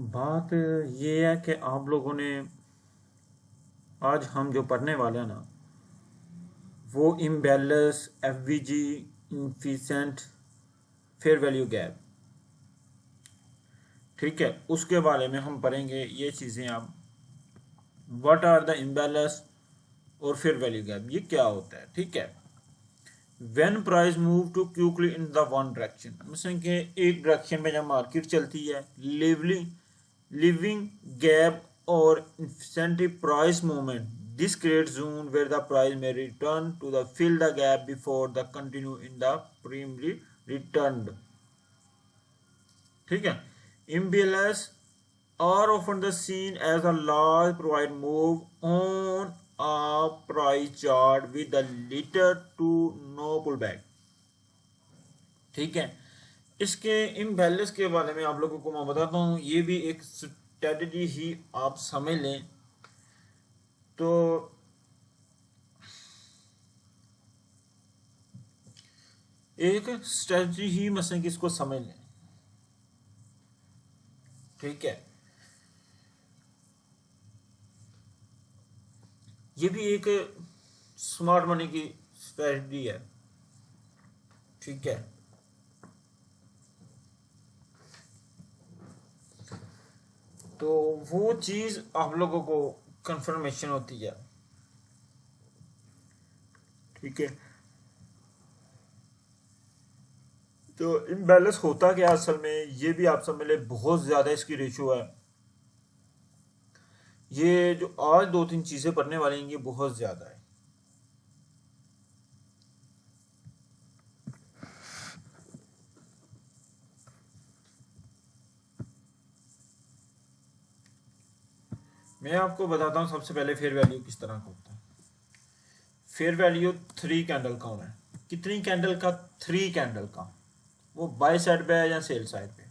बात ये है कि आप लोगों ने आज हम जो पढ़ने वाले हैं ना वो imbalance FVG inefficient fair value gap, ठीक है, उसके बारे में हम पढ़ेंगे ये चीज़ें। आप व्हाट आर द इम्बैलेंस और फेयर वैल्यू गैप, ये क्या होता है, ठीक है। When price move too quickly in the one direction, मतलब कि एक डायरेक्शन में जब मार्केट चलती है, लिविंग गैप और incentive price movement, this creates zone where the price may return to the fill the gap before the continue in the primary returned, ठीक है। imbalance are often the seen as a large provide move on a price chart with a little to no pullback, ठीक है। इसके imbalance के बारे में आप लोगों को मैं बताता हूँ, ये भी एक स्ट्रेटजी ही आप समझ लें। तो एक स्ट्रेटजी ही मतलब कि इसको समझ लें, ठीक है। ये भी एक स्मार्ट मनी की स्ट्रेटजी है, ठीक है। तो वो चीज आप लोगों को कंफर्मेशन होती है, ठीक है। तो इम्बैलेंस होता क्या असल में, ये भी आप समझ ले, बहुत ज्यादा इसकी रेशियो है। ये जो आज दो तीन चीजें पढ़ने वाली हैं ये बहुत ज्यादा है। मैं आपको बताता हूँ सबसे पहले फेयर वैल्यू किस तरह का होता है। फेयर वैल्यू 3 कैंडल का होना है। कितनी कैंडल का? 3 कैंडल का। वो बाय साइड पे है या सेल साइड पे।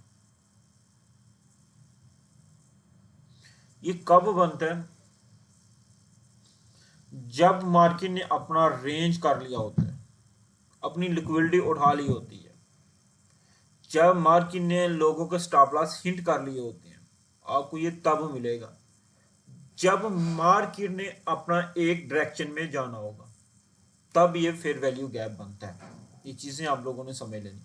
ये कब बनता है? जब मार्केट ने अपना रेंज कर लिया होता है, अपनी लिक्विडिटी उठा ली होती है, जब मार्केट ने लोगों के स्टॉप लॉस हिट कर लिए होते हैं, आपको ये तब मिलेगा जब मार्केट ने अपना एक डायरेक्शन में जाना होगा, तब ये फेयर वैल्यू गैप बनता है। ये चीजें आप लोगों ने समझ लेनी।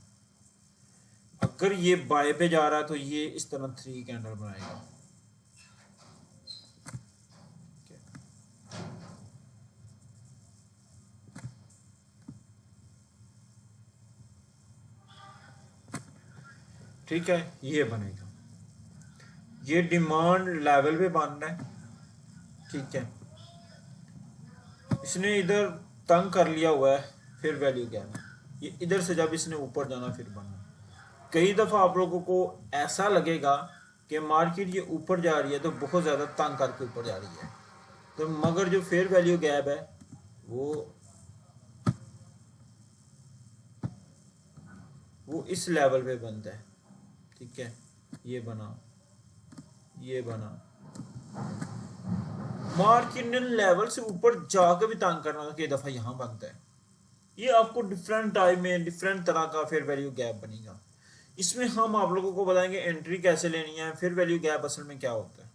अगर ये बाय पे जा रहा है तो ये इस तरह 3 कैंडल बनाएगा, ठीक है। ये बनेगा, ये डिमांड लेवल पे बन रहा है, ठीक है। इसने इधर तंग कर लिया हुआ है फिर वैल्यू गैप, ये इधर से जब इसने ऊपर जाना फिर बनना। कई दफा आप लोगों को ऐसा लगेगा कि मार्केट ये ऊपर जा रही है तो बहुत ज्यादा तंग करके ऊपर जा रही है, तो मगर जो फेयर वैल्यू गैप है वो इस लेवल पे बनता है, ठीक है। ये बना, ये बना, मार्केट ने लेवल से ऊपर जाकर भी तंग करना कई दफा यहां बनता है। ये आपको डिफरेंट टाइम में डिफरेंट तरह का फेयर वैल्यू गैप बनेगा। इसमें हम आप लोगों को बताएंगे एंट्री कैसे लेनी है, फेयर वैल्यू गैप असल में क्या होता है।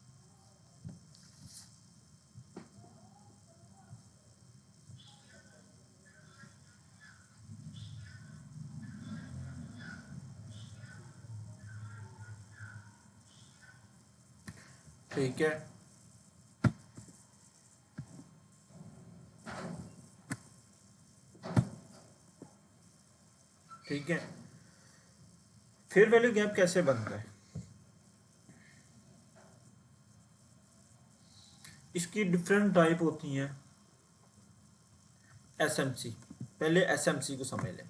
ठीक है, ठीक है। फेयर वैल्यू गैप कैसे बनता है? इसकी डिफरेंट टाइप होती हैं। एसएमसी, पहले एसएमसी को समझ लें।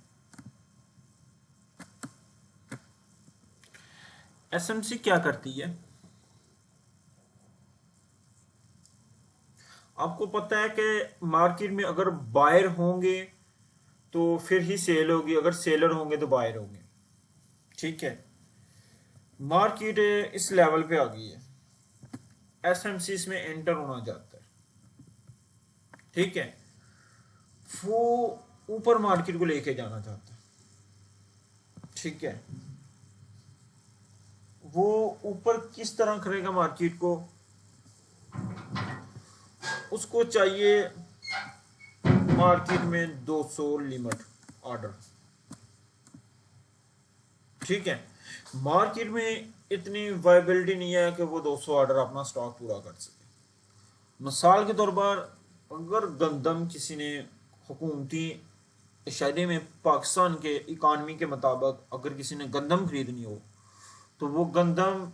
एसएमसी क्या करती है? आपको पता है कि मार्केट में अगर बायर होंगे तो फिर ही सेल होगी, अगर सेलर होंगे तो बायर होंगे, ठीक है। मार्केट इस लेवल पे आ गई है, एसएमसी इसमें एंटर होना चाहता है, ठीक है। वो ऊपर मार्केट को लेके जाना चाहता है, ठीक है। वो ऊपर किस तरह करेगा मार्केट को, उसको चाहिए मार्केट में 200 लिमिट ऑर्डर। ठीक है, मार्केट में इतनी वायबिलिटी नहीं है कि वो 200 ऑर्डर अपना स्टॉक पूरा कर सके। मिसाल के तौर पर अगर गंदम किसी ने हुकूमती इशारे में पाकिस्तान के इकानमी के मुताबिक अगर किसी ने गंदम खरीदनी हो तो वो गंदम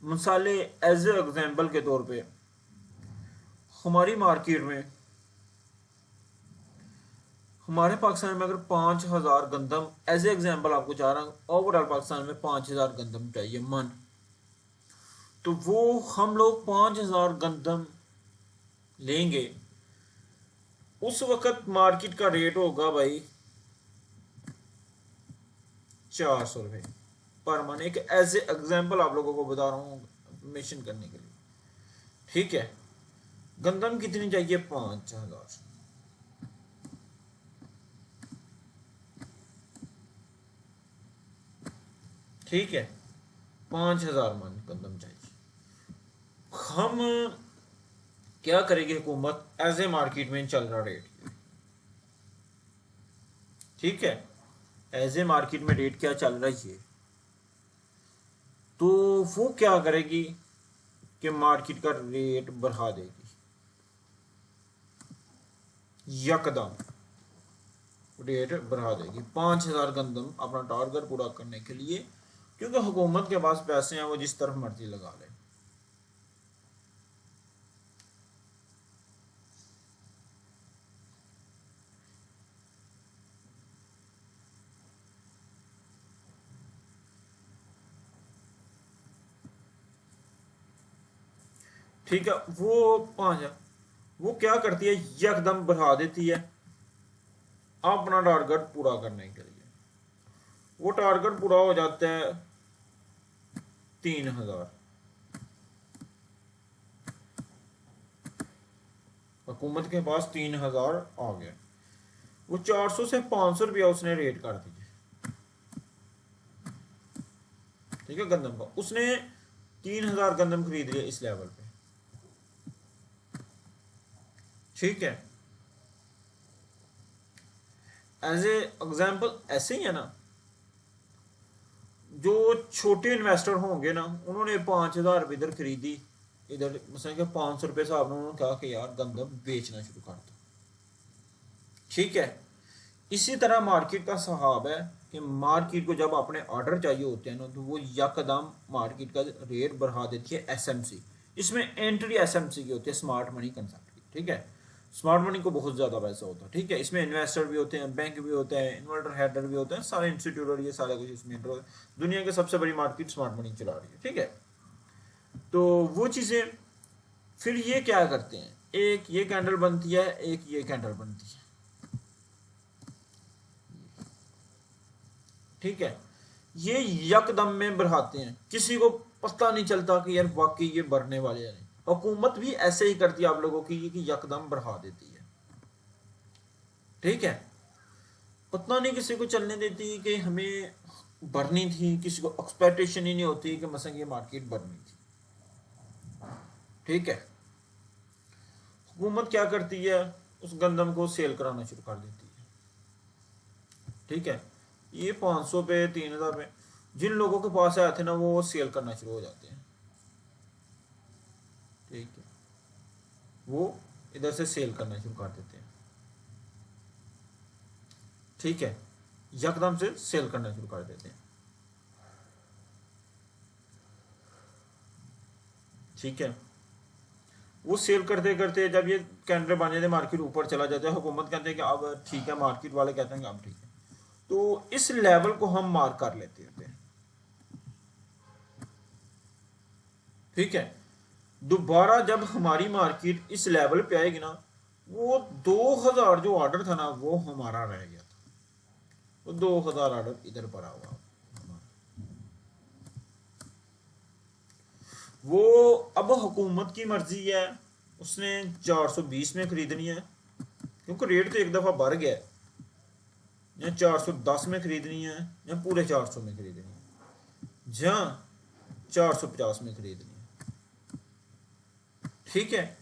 मसाले एज ए एग्जाम्पल के तौर पे हमारी मार्केट में, हमारे पाकिस्तान में अगर 5000 गंदम एज ए एग्जाम्पल आपको चाह रहा हूँ, ओवरऑल पाकिस्तान में 5000 गंदम चाहिए मन, तो वो हम लोग 5000 गंदम लेंगे। उस वक्त मार्केट का रेट होगा भाई 400 रुपये पर मन। एक एज ए एग्जाम्पल आप लोगों को बता रहा हूँ मेंशन करने के लिए। ठीक है, गंदम कितनी चाहिए, 5000। ठीक है, 5000 मन गंदम चाहिए। हम क्या करेगी हुकूमत, एज ए मार्केट में चल रहा रेट, ठीक है, एज ए मार्केट में रेट क्या चल रहा है, तो वो क्या करेगी कि मार्केट का रेट बढ़ा देगी यकदम, रेट बढ़ा देगी 5000 गंदम अपना टारगेट पूरा करने के लिए, क्योंकि हुकूमत के पास पैसे हैं, वो जिस तरफ मर्जी लगा ले। ठीक है, वो 5 वो क्या करती है, यकदम बढ़ा देती है अपना टारगेट पूरा करने के लिए। वो टारगेट पूरा हो जाता है 3000। हुकूमत के पास 3000 आ गया, वो 400 से 500 रुपया उसने रेट कर दिया। ठीक है, गंदम का उसने 3000 गंदम खरीद लिया इस लेवल पे। ठीक है, एज ए एग्जाम्पल ऐसे ही है ना, जो छोटे इन्वेस्टर होंगे ना, उन्होंने 5000 रुपये इधर खरीदी, इधर मसलन कि 500 रुपये से आपने उन्होंने कहा कि यार गंदम बेचना शुरू कर दो। ठीक है, इसी तरह मार्केट का सहाब है कि मार्केट को जब अपने ऑर्डर चाहिए होते हैं ना, तो वो यकदम मार्केट का रेट बढ़ा देती है एसएमसी। इसमें एंट्री एसएमसी की होती है, स्मार्ट मनी कंसेप्ट की। ठीक है, स्मार्ट मनी को बहुत ज़्यादा पैसा होता है। ठीक है, इसमें इन्वेस्टर भी होते हैं, बैंक भी होते हैं, इन्वर्टर हेडर भी होते हैं, सारे इंस्टीट्यूट और ये सारा कुछ इसमें। दुनिया की सबसे बड़ी मार्केट स्मार्ट मनी चला रही है। ठीक है, तो वो चीज़ें फिर ये क्या करते हैं, एक ये कैंडल बनती है, एक ये कैंडल बनती है। ठीक है, ये यकदम में बढ़ाते हैं, किसी को पता नहीं चलता कि यार वाकई ये बढ़ने वाले हैं। हुकूमत भी ऐसे ही करती है आप लोगों की कि यकदम बढ़ा देती है। ठीक है, पता नहीं किसी को चलने देती कि हमें बढ़नी थी, किसी को एक्सपेक्टेशन ही नहीं होती कि मसलन ये मार्केट बढ़नी थी। ठीक है, हुकूमत क्या करती है, उस गंदम को सेल कराना शुरू कर देती है। ठीक है, ये 500 पे 3000 पे जिन लोगों के पास आए थे ना, वो सेल करना शुरू हो जाते हैं। ठीक है, वो इधर से सेल करना शुरू कर देते हैं। ठीक है, यकदम से सेल करना शुरू कर देते हैं। ठीक है, वो सेल करते करते जब ये कैंडल बन जाते, मार्केट ऊपर चला जाता है, हुकूमत कहते हैं कि अब ठीक है, मार्केट वाले कहते हैं कि अब ठीक है, तो इस लेवल को हम मार्क कर लेते हैं। ठीक है, दोबारा जब हमारी मार्केट इस लेवल पे आएगी ना, वो 2000 जो ऑर्डर था ना, वो हमारा रह गया था, वो 2000 ऑर्डर इधर पड़ा हुआ। वो अब हुकूमत की मर्जी है, उसने 420 में खरीदनी है, क्योंकि रेट तो एक दफा बढ़ गया है, या 410 में खरीदनी है, या पूरे 400 में खरीदनी है। जहां 450 में खरीदनी है। ठीक है,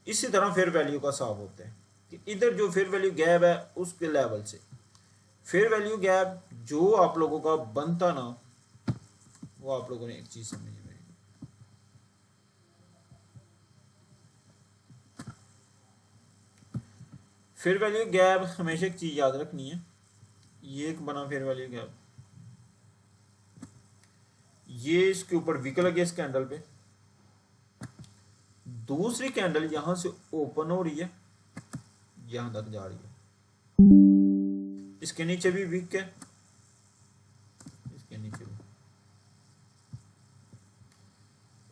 इसी तरह फेयर वैल्यू का हिसाब होता है कि इधर जो फेयर वैल्यू गैप है उसके लेवल से फेयर वैल्यू गैप जो आप लोगों का बनता ना, वो आप लोगों ने एक चीज समझी मेरी, फेयर वैल्यू गैप हमेशा एक चीज याद रखनी है। ये एक बना फेयर वैल्यू गैप, ये इसके ऊपर विक लगी इस कैंडल पे, दूसरी कैंडल यहां से ओपन हो रही है, यहां तक जा रही है, इसके नीचे भी विक है, इसके नीचे भी,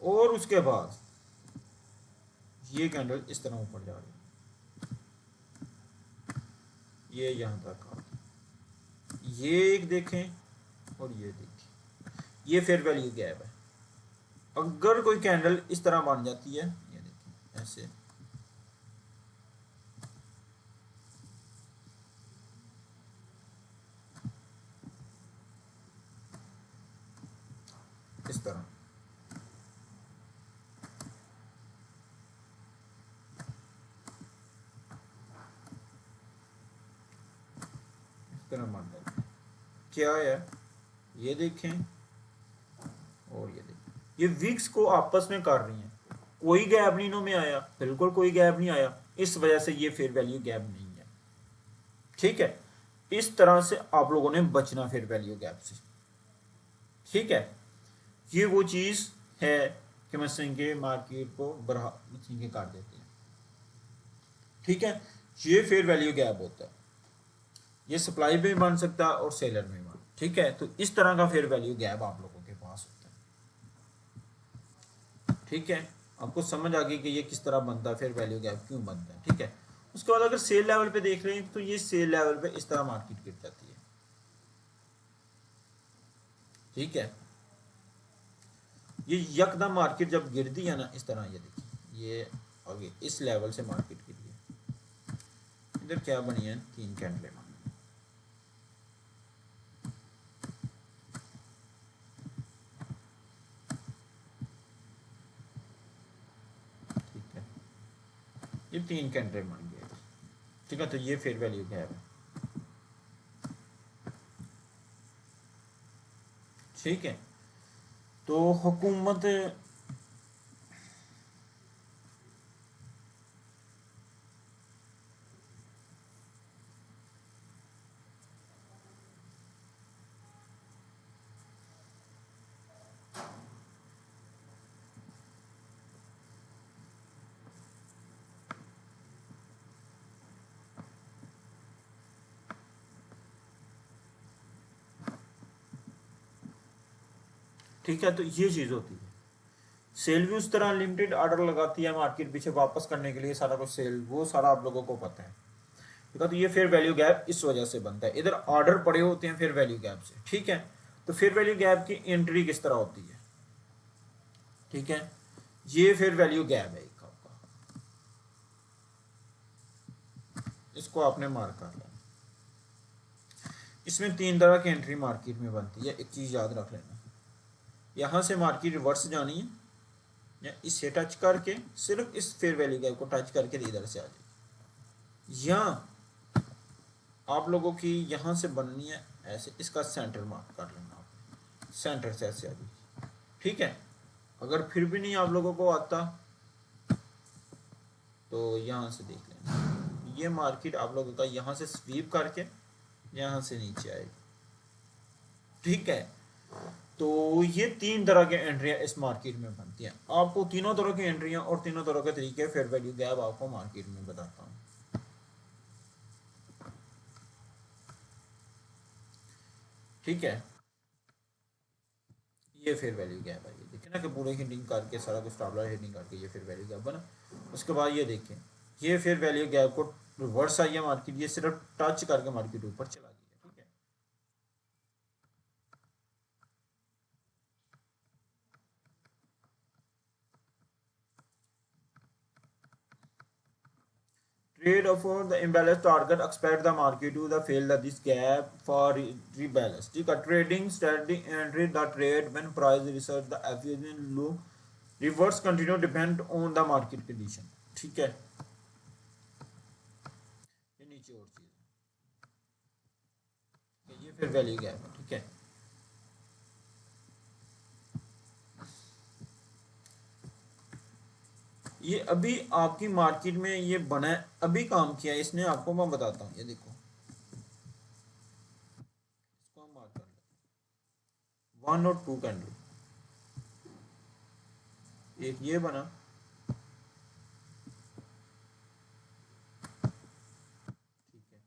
और उसके बाद ये कैंडल इस तरह ऊपर जा रही है, ये यहां तक आ गई। ये एक देखें और ये देखें, ये फेयर वैल्यू गैप है। अगर कोई कैंडल इस तरह बन जाती है, ये देखें ऐसे, इस तरह, इस तरह बन जाती है, क्या है, ये देखें और ये देखें, ये विक्स को आपस में कर रही हैं, कोई गैप नहीं इनों में आया, बिल्कुल कोई गैप नहीं आया, इस वजह से ये फेयर वैल्यू गैप नहीं है। ठीक है, इस तरह से आप लोगों ने बचना फेयर वैल्यू गैप से। ठीक है, ये वो चीज है कि मसंगे मार्केट को बढ़ा मसंगे काट देते हैं। ठीक है, ये फेयर वैल्यू गैप होता है, ये सप्लाई में भी बन सकता है और सेलर में बन। ठीक है, तो इस तरह का फेयर वैल्यू गैप आप लोगों के पास होता है। ठीक है, आपको समझ आ गई कि ये किस तरह बनता है, फेयर वैल्यू गैप क्यों बनता है। ठीक है, उसके बाद अगर सेल लेवल पे देख रहे हैं तो ये सेल लेवल पे इस तरह मार्केट गिर जाती है। ठीक है, ये यकदम मार्केट जब गिरती है ना इस तरह, ये देखिए ये आगे इस लेवल से मार्केट गिरी है, इधर क्या बनी है, 3 कैंडलें बनी। ठीक है, ये 3 कैंडलें बन गए। ठीक है, तो ये फेयर वैल्यू गैप है। ठीक है, तो हुकूमत ठीक है, तो ये चीज़ होती है। सेल भी उस तरह लिमिटेड ऑर्डर लगाती है मार्केट पीछे वापस करने के लिए, सारा कुछ सेल, वो सारा आप लोगों को पता है। ठीक है, तो ये फेयर वैल्यू गैप इस वजह से बनता है, इधर ऑर्डर पड़े होते हैं फेयर वैल्यू गैप से। ठीक है, तो फेयर वैल्यू गैप की एंट्री किस तरह होती है। ठीक है, ये फेयर वैल्यू गैप है एक आपका, इसको आपने मार्क कर लेना। इसमें 3 तरह की एंट्री मार्केट में बनती है, एक चीज याद रख लेना, यहां से मार्केट रिवर्स जानी है, या इससे टच करके सिर्फ इस फेयर वैल्यू गैप को टच करके इधर से आ जाएगी, या आप लोगों की यहां से बननी है ऐसे, इसका सेंटर मार्क कर लेना, आप सेंटर से ऐसे आ जाएगी। ठीक है, अगर फिर भी नहीं आप लोगों को आता तो यहां से देख लेना, ये मार्केट आप लोगों का यहां से स्वीप करके यहां से नीचे आएगी। ठीक है, तो ये 3 तरह के एंट्रियां इस मार्केट में बनती हैं। आपको तीनों तरह की एंट्रियां और तीनों तरह के तरीके फेयर वैल्यू गैप आपको मार्केट में बताता हूं। ठीक है, ये फेयर वैल्यू गैप है, ये देखें ना कि पूरे हिटिंग करके सारा कुछ स्टॉप लॉस हिटिंग करके ये फेयर वैल्यू गैप बना। उसके बाद ये देखें, ये फेयर वैल्यू गैप को रिवर्स आई है मार्केट, ये सिर्फ टच करके मार्केट ऊपर चला गया। ठीक है, trade of the imbalance target expect the market to the fill the this gap for rebalance. ठीक है, trading strategy entry the trade when price research the efficient low reverse continue depend on the market condition. ठीक है, ये नीचे और चीज है, ये फिर वैल्यू गैप है। ठीक है, ये अभी आपकी मार्केट में ये बना है, अभी काम किया है इसने, आपको मैं बताता हूँ। ये देखो, इसको हम मार्क कर लेते, 1 और 2 कैंडल, एक ये बना, ठीक है,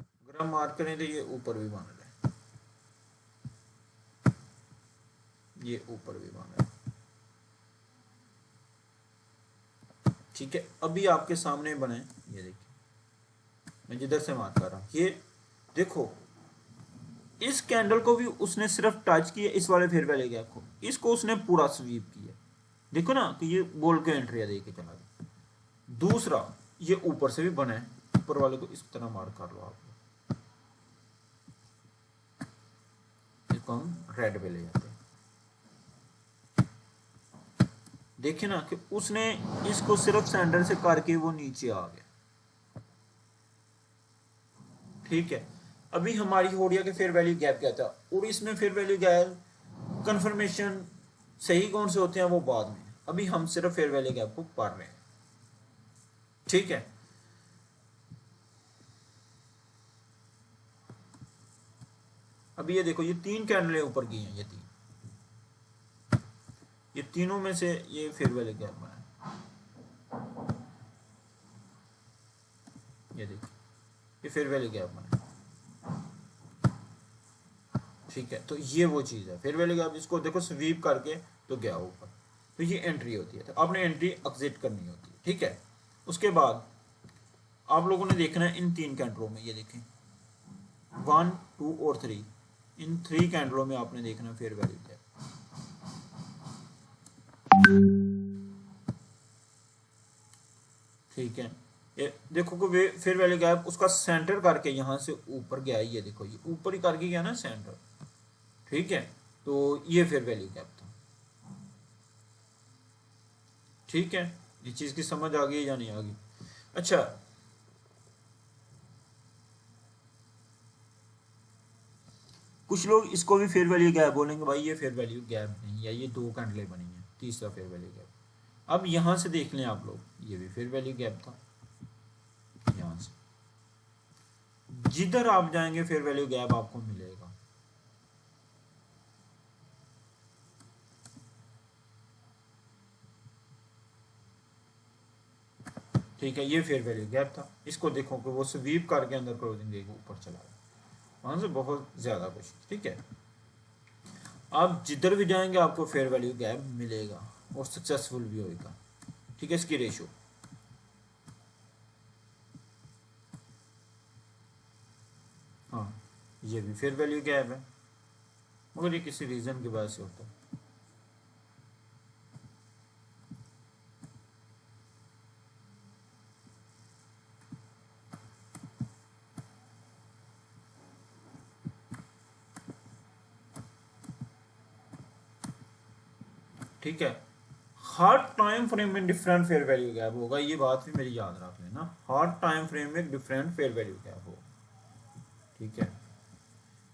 अगर हम मार्क करें तो ये ऊपर भी बन रहा है, ये ऊपर भी बन रहा है। ठीक है, अभी आपके सामने बने, ये देखिए, मैं जिधर से मार्क कर रहा हूँ, ये देखो, इस कैंडल को भी उसने सिर्फ टच किया, इस वाले फेयर वैल्यू गैप को, इसको उसने पूरा स्वीप किया। देखो ना कि ये बोल के एंट्री दे के चला गया। दूसरा, ये ऊपर से भी बना है, ऊपर वाले को इस तरह मार्क कर लो आप, इसको हम रेड पे ले जाते हैं। देखिए ना कि उसने इसको सिर्फ सेंटर से करके वो नीचे आ गया। ठीक है, अभी हमारी होडिया के फेयर वैल्यू गैप क्या था, और इसमें फेयर वैल्यू गैप कंफर्मेशन सही कौन से होते हैं वो बाद में, अभी हम सिर्फ फेयर वैल्यू गैप को पढ़ रहे हैं। ठीक है, अभी ये देखो, ये 3 कैंडलें ऊपर की हैं, ये तीनों में से ये फेयर वैल्यू गैप बना है। ये देखिए, ये फेयर वैल्यू गैप बना है। ठीक है, तो ये वो चीज़ है फेयर वैल्यू गैप, इसको देखो स्वीप करके तो गया ऊपर, तो ये एंट्री होती है, तो आपने एंट्री एग्जिट करनी होती है। ठीक है, उसके बाद आप लोगों ने देखना है इन 3 कैंडलों में, ये देखें 1, 2 और 3, इन 3 कैंडलों में आपने देखना है फेयर वैल्यू गैप। ठीक है, ये देखो को फेयर वैल्यू गैप उसका सेंटर करके यहाँ से ऊपर गया, ये देखो, ये ऊपर ही करके गया ना सेंटर। ठीक है, तो ये फेयर वैल्यू गैप था। ठीक है, ये चीज की समझ आ गई या नहीं आ गई? अच्छा, कुछ लोग इसको भी फेयर वैल्यू गैप बोलेंगे, भाई ये फेयर वैल्यू गैप नहीं है, ये 2 कैंडलें बनी है, तीसरा फेयर वैल्यू गैप। अब यहां से देख लें आप लोग, ये भी फेयर वैल्यू गैप था, यहां से जिधर आप जाएंगे फेयर वैल्यू गैप आपको मिलेगा। ठीक है, ये फेयर वैल्यू गैप था, इसको देखो कि वो स्वीप करके अंदर क्लोजिंग देगा, ऊपर चला गया, वहां से बहुत ज्यादा कुछ। ठीक है, आप जिधर भी जाएंगे आपको फेयर वैल्यू गैप मिलेगा और सक्सेसफुल भी होगा। ठीक है, इसकी रेशो, हाँ, ये भी फेयर वैल्यू गैप है, मगर ये किसी रीजन की वजह से होता है। ठीक है, हर टाइम फ्रेम में डिफरेंट फेयर वैल्यू गैप होगा, ये बात भी मेरी याद रख लेना, हर टाइम फ्रेम में डिफरेंट फेयर वैल्यू गैप होगा। ठीक है,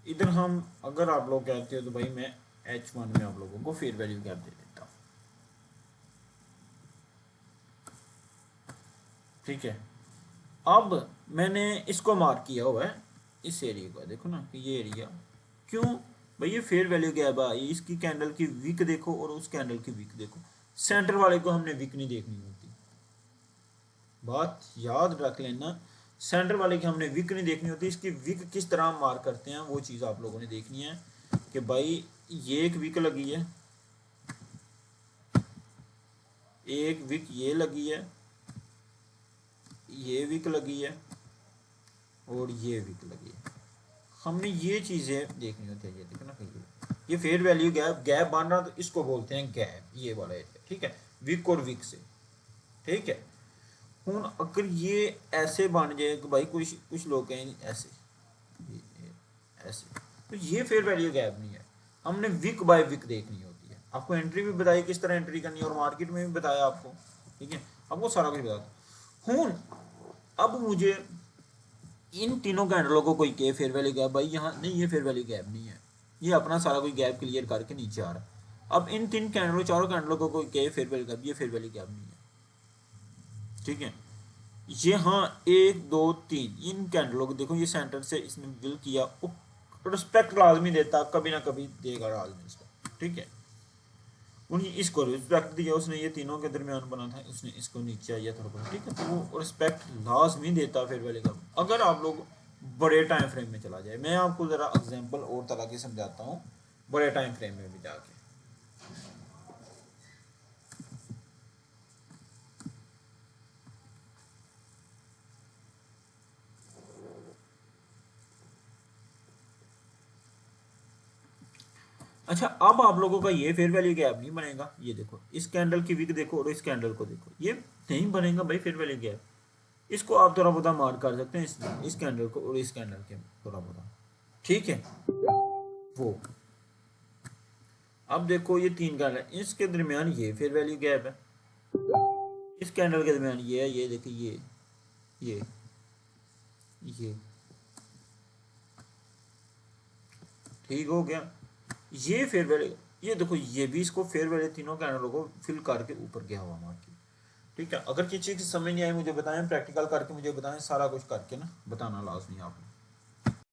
इधर हम, अगर आप लोग कहते हो तो भाई मैं H1 में आप लोगों को फेयर वैल्यू गैप दे देता हूँ। ठीक है, अब मैंने इसको मार्क किया हुआ है, इस एरिया को देखो ना कि ये एरिया, क्यों भाई ये फेयर वैल्यू गैप है, इसकी कैंडल की वीक देखो और उस कैंडल की वीक देखो, सेंटर वाले को हमने वीक नहीं देखनी होती, बात याद रख लेना, सेंटर वाले की हमने वीक नहीं देखनी होती, इसकी वीक किस तरह हम मार्क करते हैं वो चीज़ आप लोगों ने देखनी है कि भाई ये एक वीक लगी है, एक वीक ये लगी है, ये वीक लगी है और ये वीक लगी है, हमने ये चीज़ें देखनी होती है। ये देखो ना ये फेयर वैल्यू गैप, गैप बन रहा तो इसको बोलते हैं गैप, ये वाला एरिया। ठीक है, वीक और वीक से। ठीक है, हूँ अगर ये ऐसे बन जाए कि भाई कुछ लोग कहें ऐसे, ये ऐसे, तो ये फेयर वैल्यू गैप नहीं है। हमने वीक बाय वीक देखनी होती है। आपको एंट्री भी बताई किस तरह एंट्री करनी है, और मार्केट में भी बताया आपको, ठीक है, आपको सारा कुछ बताया हूँ। अब मुझे इन तीनों कैंडलों को कोई के फेयर वैल्यू गैप, भाई यहाँ नहीं, ये फेयर वैल्यू गैप नहीं है, ये अपना सारा कोई गैप क्लियर करके नीचे आ रहा है। अब इन तीन कैंडलों, चारों कैंडलों को कोई के फेयर वैल्यू गैप, ये फेयर वैल्यू गैप नहीं है, ठीक है। ये हाँ, एक दो तीन, इन कैंडलों को देखो, ये सेंटर से इसने बिल किया, रिस्पेक्ट लाजमी देता, कभी ना कभी देगा लाजमी इसको, ठीक है। उन्हें इसको रिस्पेक्ट दिया उसने, ये तीनों के दरमियान बना था, उसने इसको नीचे आया थोड़ा बहुत, ठीक है, तो वो रिस्पेक्ट लाजमी देता फेयर वैल्यू का। अगर आप लोग बड़े टाइम फ्रेम में चला जाए, मैं आपको ज़रा एग्जांपल और तरह की समझाता हूँ बड़े टाइम फ्रेम में भी जाके। अच्छा, अब आप लोगों का ये फेयर वैल्यू गैप नहीं बनेगा, ये देखो इस कैंडल की विक देखो और इस कैंडल को देखो, ये नहीं बनेगा भाई फेयर वैल्यू गैप। इसको आप थोड़ा बहुत मार्क कर सकते हैं, इस कैंडल को और इस कैंडल के थोड़ा बहुत, ठीक है। वो अब देखो ये तीन कैंडल, इसके दरमियान ये फेयर वैल्यू गैप है, इस कैंडल के दरमियान ये है, ये देखिए ये ये ठीक हो गया। ये फेयर वैल्यू, ये देखो ये भी इसको फेयर वैल्यू तीनों कैंडलों को फिल करके ऊपर गया हुआ मार्केट, ठीक है। अगर किसी चीज़ समझ नहीं आई मुझे बताएं, प्रैक्टिकल करके मुझे बताएं, सारा कुछ करके ना बताना लाजमी आपने।